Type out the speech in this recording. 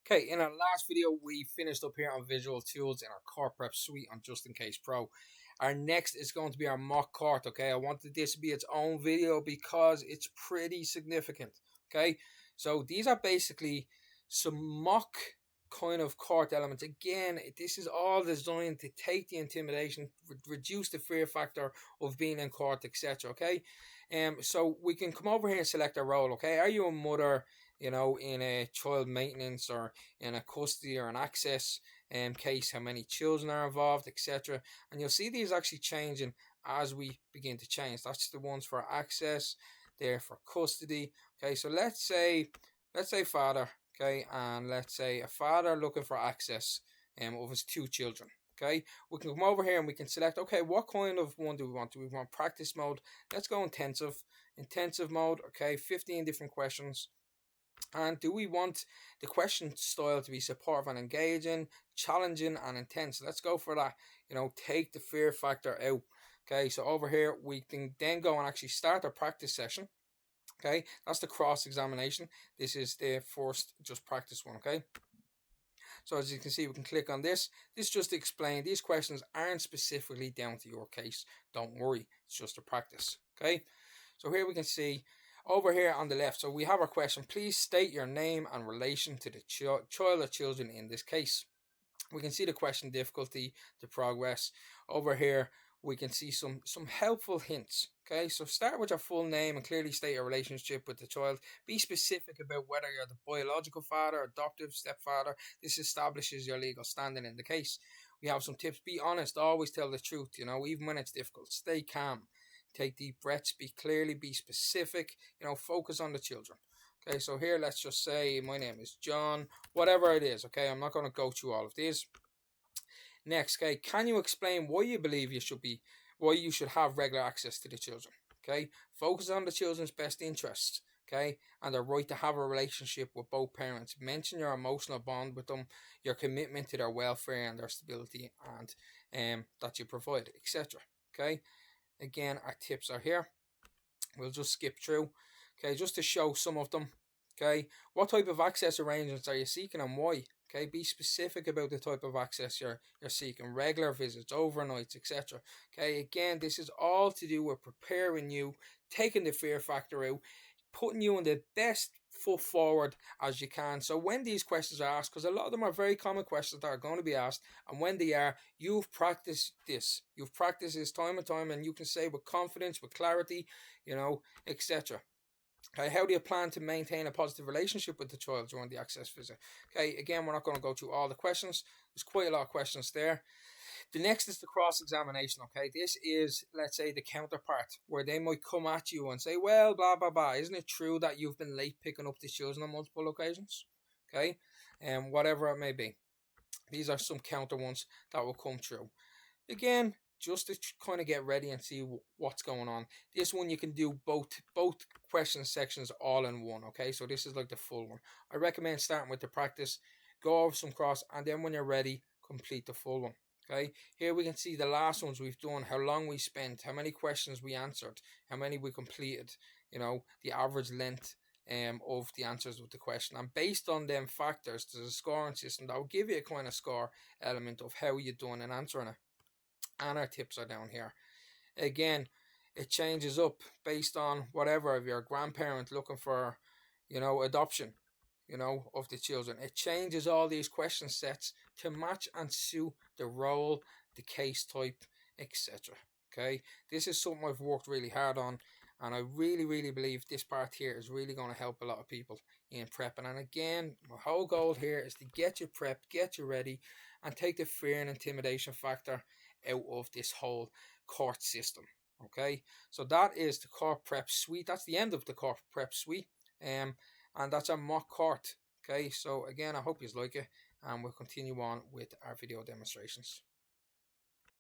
Okay, in our last video, we finished up here on visual tools in our court prep suite on Just In Case Pro. Our next is going to be our mock court. Okay, I wanted this to be its own video because it's pretty significant. Okay, so these are basically some mock kind of court elements. Again, this is all designed to take the intimidation, reduce the fear factor of being in court, etc. Okay, so we can come over here and select a role. Okay, are you a mother, in a child maintenance or in a custody or an access case, how many children are involved, etc. And you'll see these actually changing as we begin to change. That's the ones for access, there for custody. Okay, so let's say father, okay, and let's say a father looking for access of his two children. Okay, we can come over here and we can select, okay, what kind of one do we want? Do we want practice mode? Let's go intensive mode. Okay, 15 different questions. And do we want the question style to be supportive and engaging, challenging and intense? Let's go for that. Take the fear factor out. Okay, so over here we can then go and actually start a practice session. Okay, that's the cross examination. This is the first just practice one. Okay, so as you can see, we can click on this. This just explains these questions aren't specifically down to your case. Don't worry, it's just a practice. Okay, so here we can see over here on the left, so we have our question. Please state your name and relation to the child or children in this case. We can see the question difficulty, the progress. Over here, we can see some helpful hints. Okay, so start with your full name and clearly state your relationship with the child. Be specific about whether you're the biological father, adoptive stepfather. This establishes your legal standing in the case. We have some tips. Be honest, always tell the truth, even when it's difficult. Stay calm. Take deep breaths, be clearly, be specific, focus on the children. Okay, so here let's just say my name is John, whatever it is. Okay, I'm not going to go through all of these. Next, okay, can you explain why you believe why you should have regular access to the children? Okay, focus on the children's best interests. Okay, and their right to have a relationship with both parents. Mention your emotional bond with them, your commitment to their welfare and their stability, and that you provide, etc. Okay. Again, our tips are here. We'll just skip through. Okay, just to show some of them. Okay, what type of access arrangements are you seeking and why? Okay, be specific about the type of access you're seeking. Regular visits, overnights, etc. Okay, again, this is all to do with preparing you, taking the fear factor out, putting you in the best foot forward as you can. So when these questions are asked, because a lot of them are very common questions that are going to be asked, and when they are, you've practiced this time and time, and you can say with confidence, with clarity, etc. Okay, how do you plan to maintain a positive relationship with the child during the access visit? Okay, again, we're not going to go through all the questions. There's quite a lot of questions there. The next is the cross-examination, okay? This is, let's say, the counterpart, where they might come at you and say, well, blah, blah, blah. Isn't it true that you've been late picking up the children on multiple occasions? Okay? And whatever it may be. These are some counter ones that will come through. Again, just to kind of get ready and see what's going on. This one you can do both question sections all in one, okay? So this is like the full one. I recommend starting with the practice, go over some cross, and then when you're ready, complete the full one. Okay, here we can see the last ones we've done, how long we spent, how many questions we answered, how many we completed, the average length of the answers of the question. And based on them factors, there's a scoring system that will give you a kind of score element of how you're doing in answering it. And our tips are down here. Again, it changes up based on whatever, if you're a grandparent looking for, adoption, of the children. It changes all these question sets to match and suit the role, the case type, etc. Okay, this is something I've worked really hard on, and I really, really believe this part here is really going to help a lot of people in prepping. And again, my whole goal here is to get you prepped, get you ready, and take the fear and intimidation factor out of this whole court system. Okay, so that is the court prep suite. That's the end of the court prep suite. And that's a mock court. Okay, so again, I hope you like it, and we'll continue on with our video demonstrations.